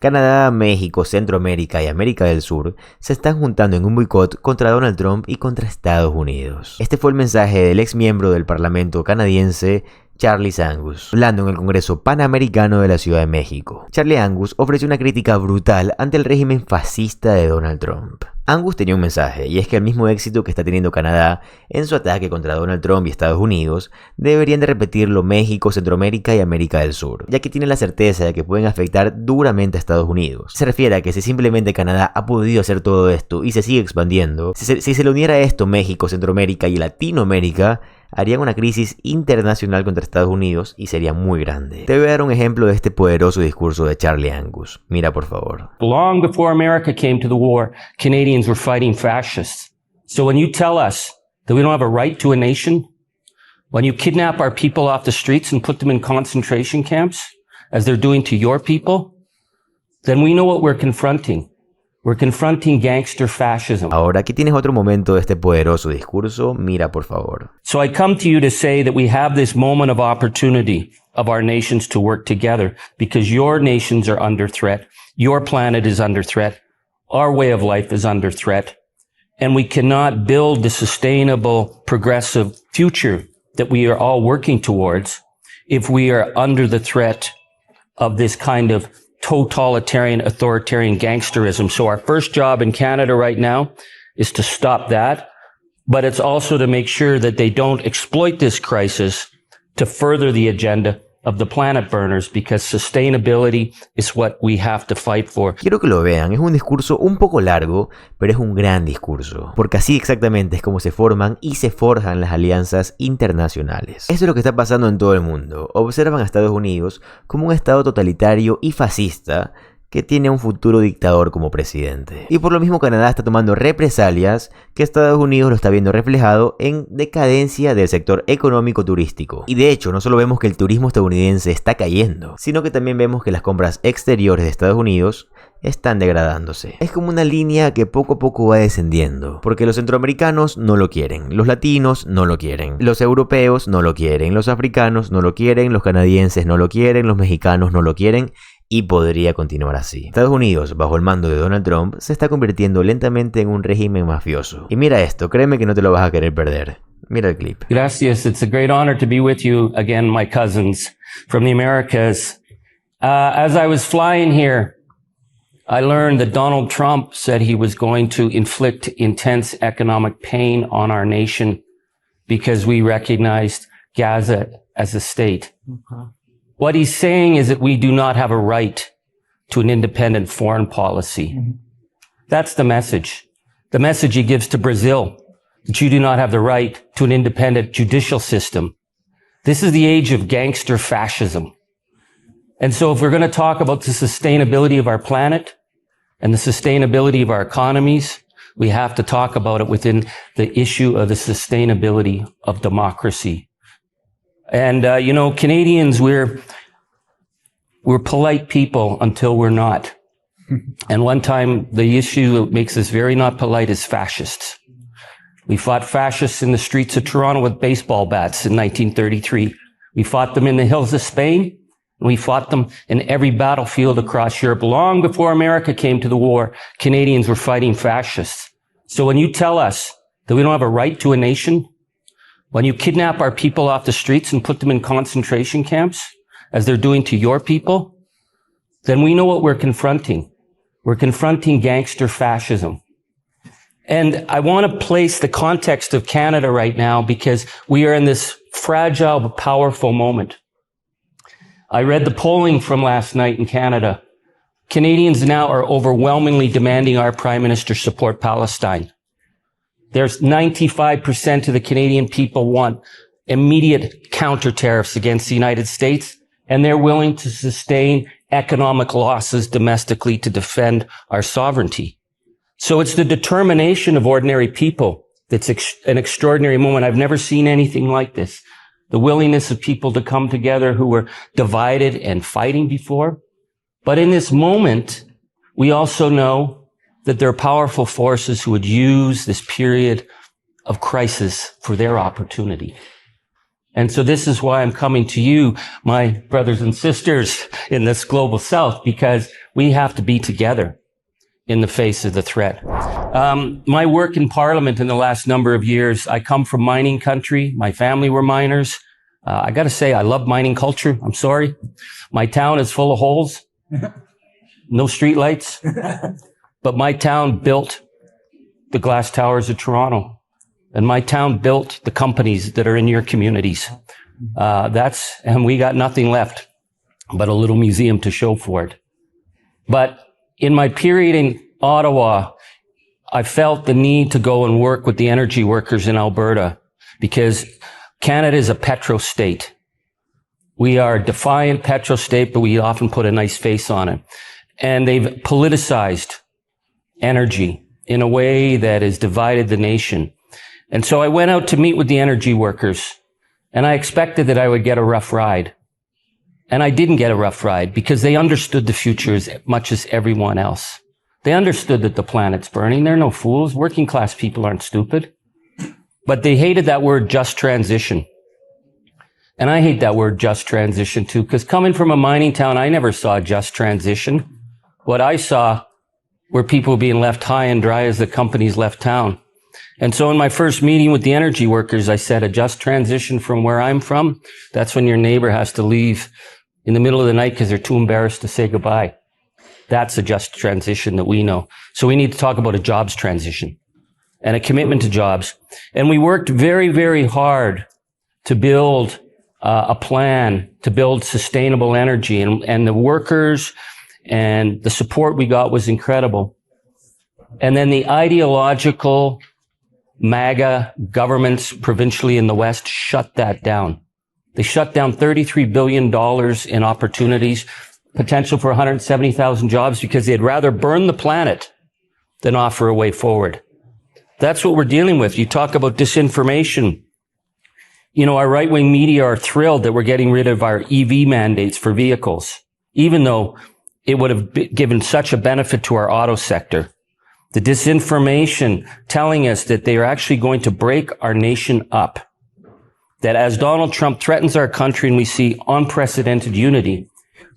Canadá, México, Centroamérica y América del Sur se están juntando en un boicot contra Donald Trump y contra Estados Unidos. Este fue el mensaje del ex miembro del Parlamento canadiense, Charlie Angus, hablando en el Congreso Panamericano de la Ciudad de México. Charlie Angus ofreció una crítica brutal ante el régimen fascista de Donald Trump. Angus tenía un mensaje, y es que el mismo éxito que está teniendo Canadá en su ataque contra Donald Trump y Estados Unidos, deberían de repetirlo México, Centroamérica y América del Sur, ya que tiene la certeza de que pueden afectar duramente a Estados Unidos. Se refiere a que si simplemente Canadá ha podido hacer todo esto y se sigue expandiendo, si se le uniera a esto México, Centroamérica y Latinoamérica, harían una crisis internacional contra Estados Unidos y sería muy grande. Te voy a dar un ejemplo de este poderoso discurso de Charlie Angus. Mira, por favor. Long before America came to the war, Canadians were fighting fascists. So when you tell us that we don't have a right to a nation, when you kidnap our people off the streets and put them in concentration camps, as they're doing to your people, then we know what we're confronting. We're confronting gangster fascism. Ahora, aquí tienes otro momento de este poderoso discurso. Mira, por favor. So I come to you to say that we have this moment of opportunity of our nations to work together because your nations are under threat. Your planet is under threat. Our way of life is under threat. And we cannot build the sustainable, progressive future that we are all working towards if we are under the threat of this kind of totalitarian, authoritarian gangsterism. So our first job in Canada right now is to stop that, but it's also to make sure that they don't exploit this crisis to further the agenda of the planet burners, because sustainability is what we have to fight for. Quiero que lo vean, es un discurso un poco largo, pero es un gran discurso, porque así exactamente es como se forman y se forjan las alianzas internacionales. Eso es lo que está pasando en todo el mundo. Observan a Estados Unidos como un estado totalitario y fascista que tiene un futuro dictador como presidente. Y por lo mismo Canadá está tomando represalias que Estados Unidos lo está viendo reflejado en decadencia del sector económico turístico. Y de hecho, no solo vemos que el turismo estadounidense está cayendo, sino que también vemos que las compras exteriores de Estados Unidos están degradándose. Es como una línea que poco a poco va descendiendo, porque los centroamericanos no lo quieren, los latinos no lo quieren, los europeos no lo quieren, los africanos no lo quieren, los canadienses no lo quieren, los mexicanos no lo quieren, y podría continuar así. Estados Unidos, bajo el mando de Donald Trump, se está convirtiendo lentamente en un régimen mafioso. Y mira esto, créeme que no te lo vas a querer perder. Mira el clip. Gracias. It's a great honor to be with you again, my cousins from the Americas. As I was flying here, I learned that Donald Trump said he was going to inflict intense economic pain on our nation because we recognized Gaza as a state. Okay. What he's saying is that we do not have a right to an independent foreign policy. Mm-hmm. That's the message. The message he gives to Brazil, that you do not have the right to an independent judicial system. This is the age of gangster fascism. And so if we're going to talk about the sustainability of our planet and the sustainability of our economies, we have to talk about it within the issue of the sustainability of democracy. And, Canadians, we're polite people until we're not. And one time, the issue that makes us very not polite is fascists. We fought fascists in the streets of Toronto with baseball bats in 1933. We fought them in the hills of Spain. And we fought them in every battlefield across Europe. Long before America came to the war, Canadians were fighting fascists. So when you tell us that we don't have a right to a nation, when you kidnap our people off the streets and put them in concentration camps, as they're doing to your people, then we know what we're confronting. We're confronting gangster fascism. And I want to place the context of Canada right now because we are in this fragile but powerful moment. I read the polling from last night in Canada. Canadians now are overwhelmingly demanding our Prime Minister support Palestine. There's 95% of the Canadian people want immediate counter tariffs against the United States, and they're willing to sustain economic losses domestically to defend our sovereignty. So it's the determination of ordinary people that's an extraordinary moment. I've never seen anything like this. The willingness of people to come together who were divided and fighting before. But in this moment, we also know that there are powerful forces who would use this period of crisis for their opportunity. And so this is why I'm coming to you, my brothers and sisters in this global south, because we have to be together in the face of the threat. My work in Parliament in the last number of years, I come from mining country. My family were miners. I got to say, I love mining culture. I'm sorry. My town is full of holes. No streetlights. But my town built the glass towers of Toronto. And my town built the companies that are in your communities. And we got nothing left but a little museum to show for it. But in my period in Ottawa, I felt the need to go and work with the energy workers in Alberta because Canada is a petro state. We are a defiant petro state, but we often put a nice face on it. And they've politicized energy in a way that has divided the nation. And so I went out to meet with the energy workers, and I expected that I would get a rough ride. And I didn't get a rough ride because they understood the future as much as everyone else. They understood that the planet's burning. They're no fools. Working class people aren't stupid. But they hated that word just transition. And I hate that word just transition too, because coming from a mining town, I never saw a just transition. What I saw were people being left high and dry as the companies left town. And so in my first meeting with the energy workers, I said, a just transition from where I'm from, that's when your neighbor has to leave in the middle of the night because they're too embarrassed to say goodbye. That's a just transition that we know. So we need to talk about a jobs transition and a commitment to jobs. And we worked very, very hard to build a plan to build sustainable energy. And the workers and the support we got was incredible. And then the ideological MAGA governments provincially in the West shut that down. They shut down $33 billion in opportunities, potential for 170,000 jobs because they'd rather burn the planet than offer a way forward. That's what we're dealing with. You talk about disinformation. You know, our right-wing media are thrilled that we're getting rid of our EV mandates for vehicles, even though it would have given such a benefit to our auto sector. The disinformation telling us that they are actually going to break our nation up. That as Donald Trump threatens our country and we see unprecedented unity,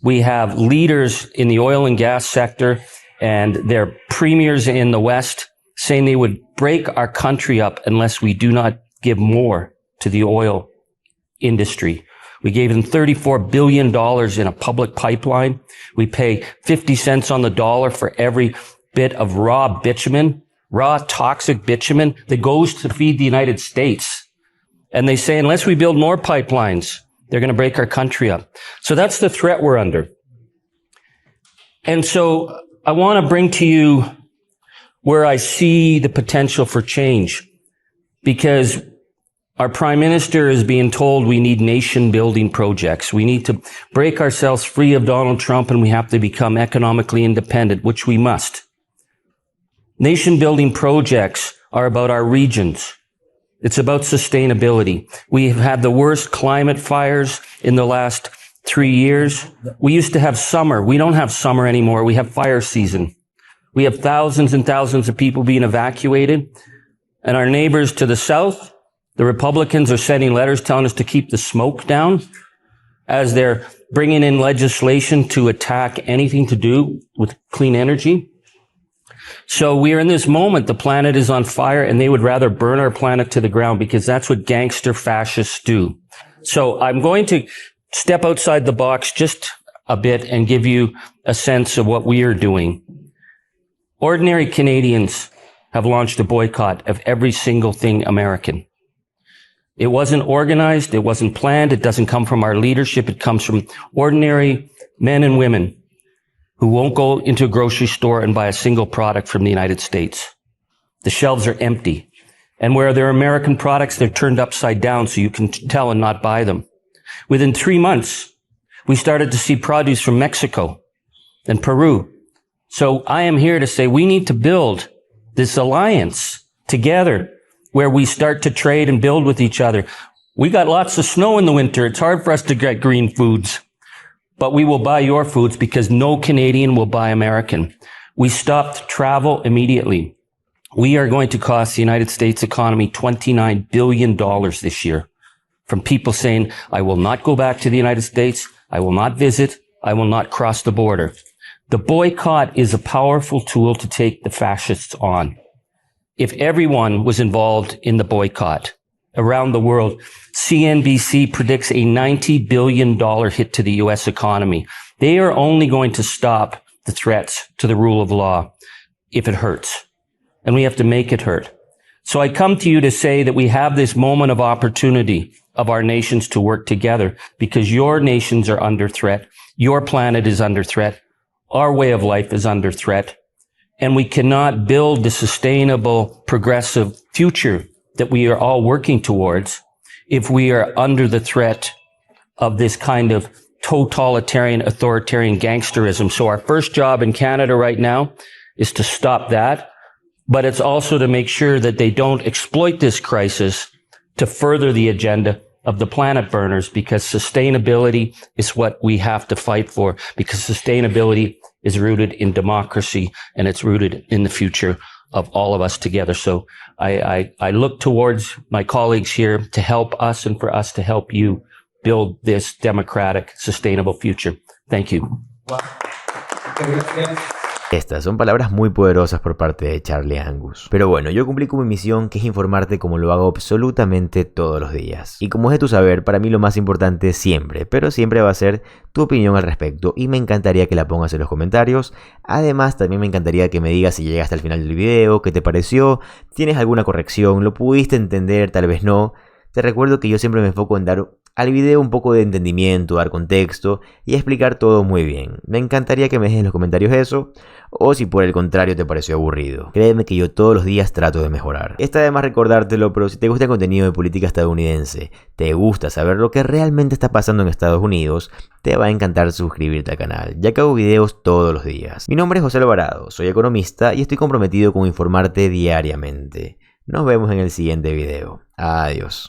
we have leaders in the oil and gas sector and their premiers in the West saying they would break our country up unless we do not give more to the oil industry. We gave them $34 billion in a public pipeline. We pay 50 cents on the dollar for every bit of raw bitumen, raw toxic bitumen that goes to feed the United States. And they say, unless we build more pipelines, they're going to break our country up. So that's the threat we're under. And so I want to bring to you where I see the potential for change, because our prime minister is being told we need nation building projects. We need to break ourselves free of Donald Trump and we have to become economically independent, which we must. Nation building projects are about our regions. It's about sustainability. We have had the worst climate fires in the last 3 years. We used to have summer. We don't have summer anymore. We have fire season. We have thousands and thousands of people being evacuated. And our neighbors to the south, the Republicans are sending letters telling us to keep the smoke down as they're bringing in legislation to attack anything to do with clean energy. So we are in this moment, the planet is on fire and they would rather burn our planet to the ground because that's what gangster fascists do. So I'm going to step outside the box just a bit and give you a sense of what we are doing. Ordinary Canadians have launched a boycott of every single thing American. It wasn't organized. It wasn't planned. It doesn't come from our leadership. It comes from ordinary men and women who won't go into a grocery store and buy a single product from the United States. The shelves are empty. And where there are American products, they're turned upside down so you can tell and not buy them. Within 3 months, we started to see produce from Mexico and Peru. So I am here to say we need to build this alliance together where we start to trade and build with each other. We got lots of snow in the winter. It's hard for us to get green foods. But we will buy your foods because no Canadian will buy American. We stopped travel immediately. We are going to cost the United States economy $29 billion this year. from people saying, I will not go back to the United States. I will not visit. I will not cross the border. The boycott is a powerful tool to take the fascists on. If everyone was involved in the boycott around the world, CNBC predicts a $90 billion hit to the U.S. economy. They are only going to stop the threats to the rule of law if it hurts. And we have to make it hurt. So I come to you to say that we have this moment of opportunity of our nations to work together because your nations are under threat. Your planet is under threat. Our way of life is under threat. And we cannot build the sustainable, progressive future that we are all working towards if we are under the threat of this kind of totalitarian, authoritarian gangsterism. So our first job in Canada right now is to stop that. But it's also to make sure that they don't exploit this crisis to further the agenda of the planet burners, because sustainability is what we have to fight for, because sustainability is rooted in democracy and it's rooted in the future of all of us together. So I look towards my colleagues here to help us and for us to help you build this democratic, sustainable future. Thank you. Estas son palabras muy poderosas por parte de Charlie Angus. Pero bueno, yo cumplí con mi misión, que es informarte como lo hago absolutamente todos los días. Y como es de tu saber, para mí lo más importante siempre, pero siempre va a ser tu opinión al respecto, y me encantaría que la pongas en los comentarios. Además, también me encantaría que me digas si llegaste al final del video, qué te pareció, tienes alguna corrección, lo pudiste entender, tal vez no. Te recuerdo que yo siempre me enfoco en dar al video un poco de entendimiento, dar contexto y explicar todo muy bien. Me encantaría que me dejes en los comentarios eso, o si por el contrario te pareció aburrido. Créeme que yo todos los días trato de mejorar. Está de más recordártelo, pero si te gusta el contenido de política estadounidense, te gusta saber lo que realmente está pasando en Estados Unidos, te va a encantar suscribirte al canal, ya que hago videos todos los días. Mi nombre es José Alvarado, soy economista y estoy comprometido con informarte diariamente. Nos vemos en el siguiente video. Adiós.